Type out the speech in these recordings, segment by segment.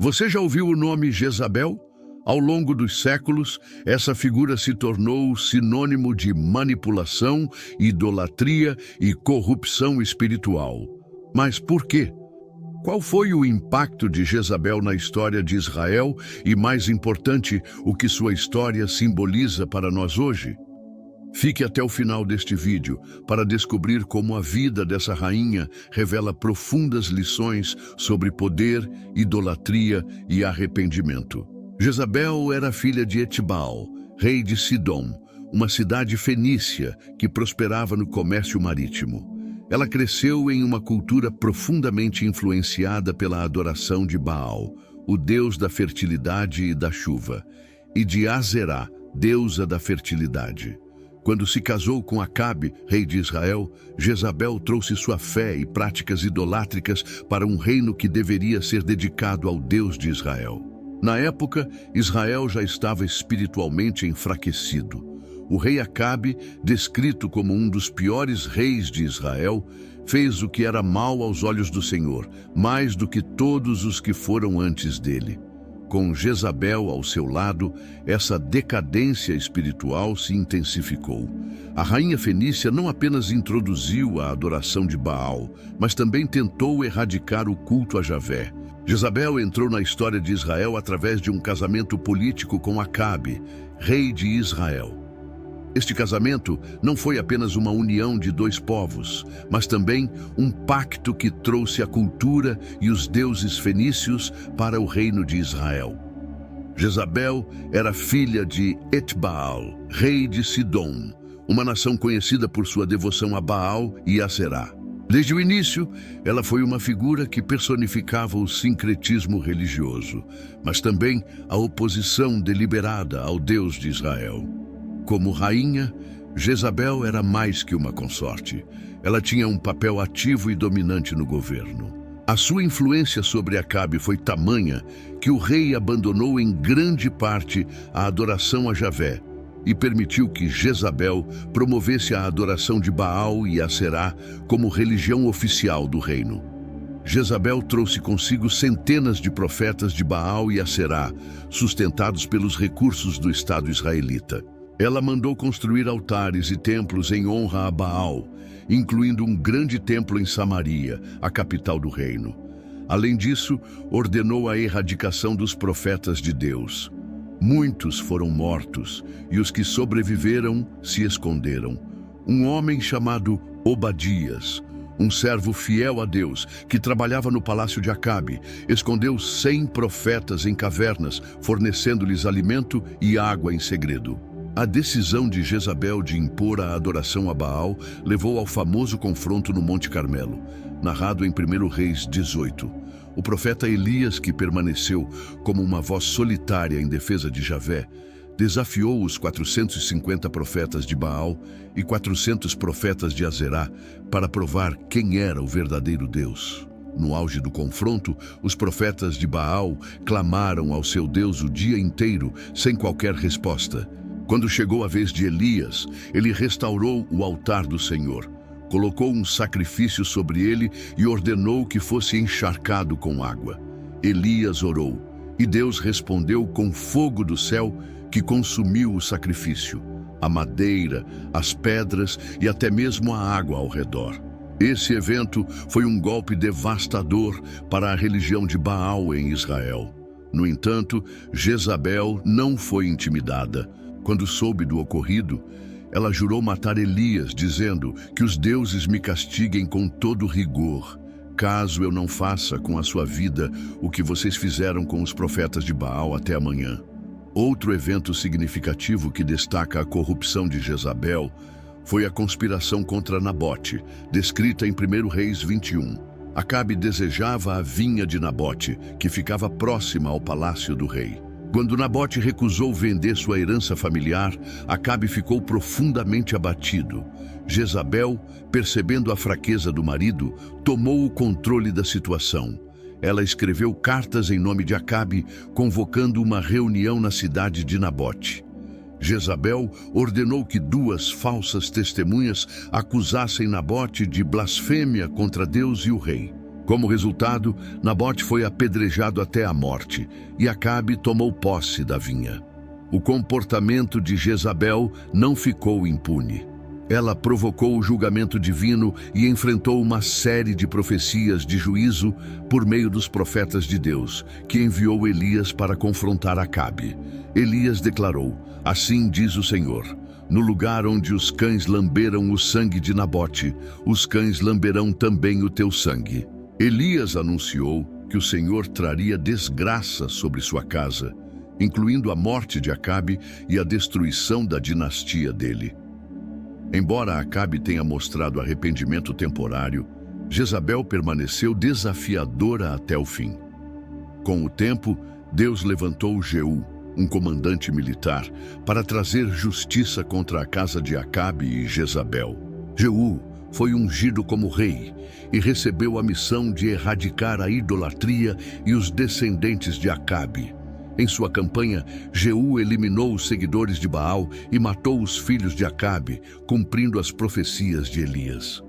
Você já ouviu o nome Jezabel? Ao longo dos séculos, essa figura se tornou sinônimo de manipulação, idolatria e corrupção espiritual. Mas por quê? Qual foi o impacto de Jezabel na história de Israel e, mais importante, o que sua história simboliza para nós hoje? Fique até o final deste vídeo para descobrir como a vida dessa rainha revela profundas lições sobre poder, idolatria e arrependimento. Jezabel era filha de Etbaal, rei de Sidom, uma cidade fenícia que prosperava no comércio marítimo. Ela cresceu em uma cultura profundamente influenciada pela adoração de Baal, o deus da fertilidade e da chuva, e de Aserá, deusa da fertilidade. Quando se casou com Acabe, rei de Israel, Jezabel trouxe sua fé e práticas idolátricas para um reino que deveria ser dedicado ao Deus de Israel. Na época, Israel já estava espiritualmente enfraquecido. O rei Acabe, descrito como um dos piores reis de Israel, fez o que era mal aos olhos do Senhor, mais do que todos os que foram antes dele. Com Jezabel ao seu lado, essa decadência espiritual se intensificou. A rainha fenícia não apenas introduziu a adoração de Baal, mas também tentou erradicar o culto a Javé. Jezabel entrou na história de Israel através de um casamento político com Acabe, rei de Israel. Este casamento não foi apenas uma união de dois povos, mas também um pacto que trouxe a cultura e os deuses fenícios para o reino de Israel. Jezabel era filha de Etbaal, rei de Sidom, uma nação conhecida por sua devoção a Baal e a Aserá. Desde o início, ela foi uma figura que personificava o sincretismo religioso, mas também a oposição deliberada ao Deus de Israel. Como rainha, Jezabel era mais que uma consorte. Ela tinha um papel ativo e dominante no governo. A sua influência sobre Acabe foi tamanha que o rei abandonou em grande parte a adoração a Javé e permitiu que Jezabel promovesse a adoração de Baal e Aserá como religião oficial do reino. Jezabel trouxe consigo centenas de profetas de Baal e Aserá, sustentados pelos recursos do Estado israelita. Ela mandou construir altares e templos em honra a Baal, incluindo um grande templo em Samaria, a capital do reino. Além disso, ordenou a erradicação dos profetas de Deus. Muitos foram mortos, e os que sobreviveram se esconderam. Um homem chamado Obadias, um servo fiel a Deus, que trabalhava no palácio de Acabe, escondeu 100 profetas em cavernas, fornecendo-lhes alimento e água em segredo. A decisão de Jezabel de impor a adoração a Baal levou ao famoso confronto no Monte Carmelo, narrado em 1 Reis 18. O profeta Elias, que permaneceu como uma voz solitária em defesa de Javé, desafiou os 450 profetas de Baal e 400 profetas de Aserá para provar quem era o verdadeiro Deus. No auge do confronto, os profetas de Baal clamaram ao seu Deus o dia inteiro, sem qualquer resposta. Quando chegou a vez de Elias, ele restaurou o altar do Senhor, colocou um sacrifício sobre ele e ordenou que fosse encharcado com água. Elias orou, e Deus respondeu com fogo do céu que consumiu o sacrifício, a madeira, as pedras e até mesmo a água ao redor. Esse evento foi um golpe devastador para a religião de Baal em Israel. No entanto, Jezabel não foi intimidada. Quando soube do ocorrido, ela jurou matar Elias, dizendo que os deuses me castiguem com todo rigor, caso eu não faça com a sua vida o que vocês fizeram com os profetas de Baal até amanhã. Outro evento significativo que destaca a corrupção de Jezabel foi a conspiração contra Nabote, descrita em 1 Reis 21. Acabe desejava a vinha de Nabote, que ficava próxima ao palácio do rei. Quando Nabote recusou vender sua herança familiar, Acabe ficou profundamente abatido. Jezabel, percebendo a fraqueza do marido, tomou o controle da situação. Ela escreveu cartas em nome de Acabe, convocando uma reunião na cidade de Nabote. Jezabel ordenou que 2 falsas testemunhas acusassem Nabote de blasfêmia contra Deus e o rei. Como resultado, Nabote foi apedrejado até a morte e Acabe tomou posse da vinha. O comportamento de Jezabel não ficou impune. Ela provocou o julgamento divino e enfrentou uma série de profecias de juízo por meio dos profetas de Deus, que enviou Elias para confrontar Acabe. Elias declarou: "Assim diz o Senhor, no lugar onde os cães lamberam o sangue de Nabote, os cães lamberão também o teu sangue." Elias anunciou que o Senhor traria desgraça sobre sua casa, incluindo a morte de Acabe e a destruição da dinastia dele. Embora Acabe tenha mostrado arrependimento temporário, Jezabel permaneceu desafiadora até o fim. Com o tempo, Deus levantou Jeú, um comandante militar, para trazer justiça contra a casa de Acabe e Jezabel. Jeú foi ungido como rei e recebeu a missão de erradicar a idolatria e os descendentes de Acabe. Em sua campanha, Jeú eliminou os seguidores de Baal e matou os filhos de Acabe, cumprindo as profecias de Elias.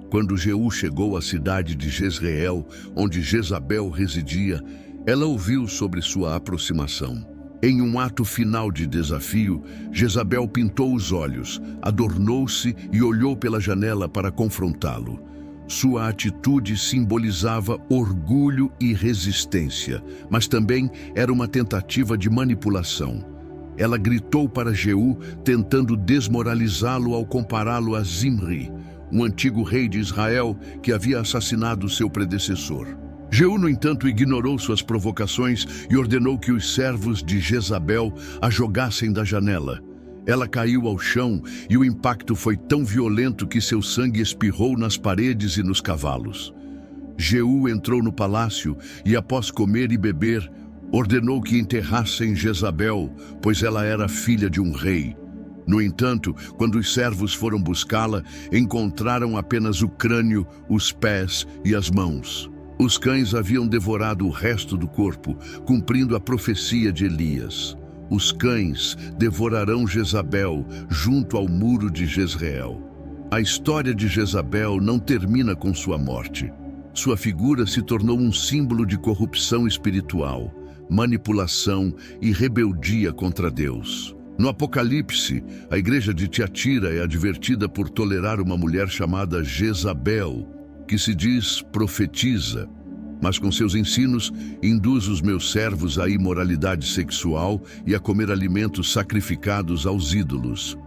Quando Jeú chegou à cidade de Jezreel, onde Jezabel residia, ela ouviu sobre sua aproximação. Em um ato final de desafio, Jezabel pintou os olhos, adornou-se e olhou pela janela para confrontá-lo. Sua atitude simbolizava orgulho e resistência, mas também era uma tentativa de manipulação. Ela gritou para Jeú, tentando desmoralizá-lo ao compará-lo a Zimri, um antigo rei de Israel que havia assassinado seu predecessor. Jeú, no entanto, ignorou suas provocações e ordenou que os servos de Jezabel a jogassem da janela. Ela caiu ao chão e o impacto foi tão violento que seu sangue espirrou nas paredes e nos cavalos. Jeú entrou no palácio e, após comer e beber, ordenou que enterrassem Jezabel, pois ela era filha de um rei. No entanto, quando os servos foram buscá-la, encontraram apenas o crânio, os pés e as mãos. Os cães haviam devorado o resto do corpo, cumprindo a profecia de Elias. Os cães devorarão Jezabel junto ao muro de Jezreel. A história de Jezabel não termina com sua morte. Sua figura se tornou um símbolo de corrupção espiritual, manipulação e rebeldia contra Deus. No Apocalipse, a igreja de Tiatira é advertida por tolerar uma mulher chamada Jezabel, que se diz profetiza, mas com seus ensinos induz os meus servos à imoralidade sexual e a comer alimentos sacrificados aos ídolos.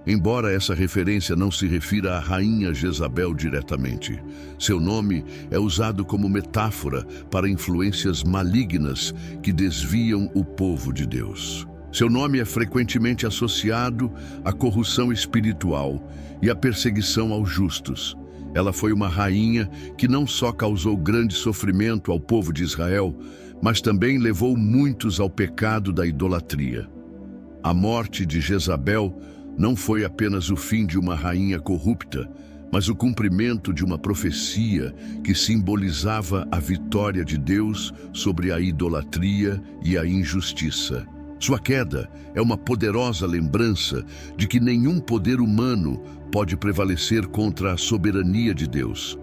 Embora essa referência não se refira à rainha Jezabel diretamente, seu nome é usado como metáfora para influências malignas que desviam o povo de Deus. Seu nome é frequentemente associado à corrupção espiritual e à perseguição aos justos. Ela foi uma rainha que não só causou grande sofrimento ao povo de Israel, mas também levou muitos ao pecado da idolatria. A morte de Jezabel não foi apenas o fim de uma rainha corrupta, mas o cumprimento de uma profecia que simbolizava a vitória de Deus sobre a idolatria e a injustiça. Sua queda é uma poderosa lembrança de que nenhum poder humano pode prevalecer contra a soberania de Deus.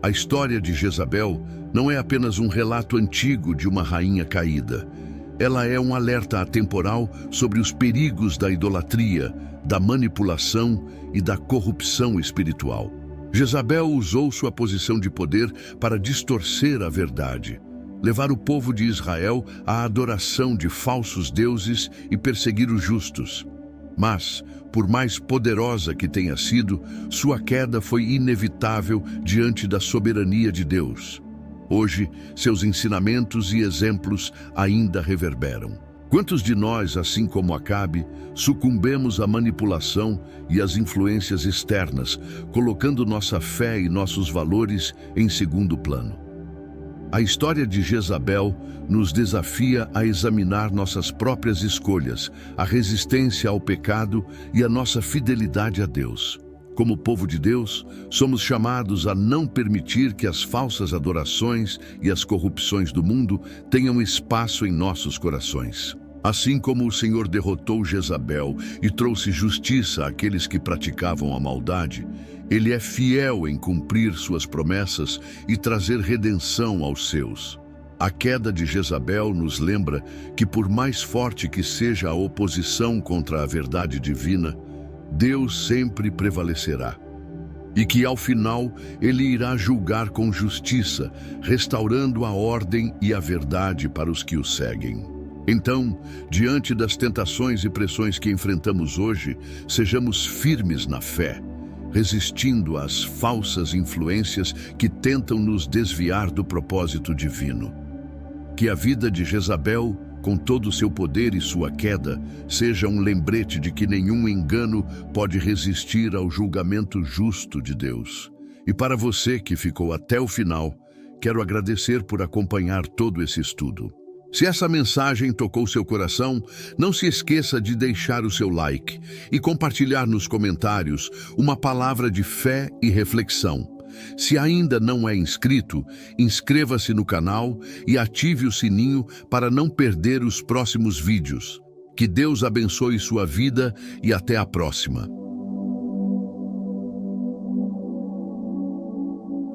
A história de Jezabel não é apenas um relato antigo de uma rainha caída. Ela é um alerta atemporal sobre os perigos da idolatria, da manipulação e da corrupção espiritual. Jezabel usou sua posição de poder para distorcer a verdade, levar o povo de Israel à adoração de falsos deuses e perseguir os justos. Mas, por mais poderosa que tenha sido, sua queda foi inevitável diante da soberania de Deus. Hoje, seus ensinamentos e exemplos ainda reverberam. Quantos de nós, assim como Acabe, sucumbemos à manipulação e às influências externas, colocando nossa fé e nossos valores em segundo plano? A história de Jezabel nos desafia a examinar nossas próprias escolhas, a resistência ao pecado e a nossa fidelidade a Deus. Como povo de Deus, somos chamados a não permitir que as falsas adorações e as corrupções do mundo tenham espaço em nossos corações. Assim como o Senhor derrotou Jezabel e trouxe justiça àqueles que praticavam a maldade, Ele é fiel em cumprir suas promessas e trazer redenção aos seus. A queda de Jezabel nos lembra que, por mais forte que seja a oposição contra a verdade divina, Deus sempre prevalecerá. E que, ao final, Ele irá julgar com justiça, restaurando a ordem e a verdade para os que o seguem. Então, diante das tentações e pressões que enfrentamos hoje, sejamos firmes na fé, resistindo às falsas influências que tentam nos desviar do propósito divino. Que a vida de Jezabel, com todo o seu poder e sua queda, seja um lembrete de que nenhum engano pode resistir ao julgamento justo de Deus. E para você que ficou até o final, quero agradecer por acompanhar todo esse estudo. Se essa mensagem tocou seu coração, não se esqueça de deixar o seu like e compartilhar nos comentários uma palavra de fé e reflexão. Se ainda não é inscrito, inscreva-se no canal e ative o sininho para não perder os próximos vídeos. Que Deus abençoe sua vida e até a próxima.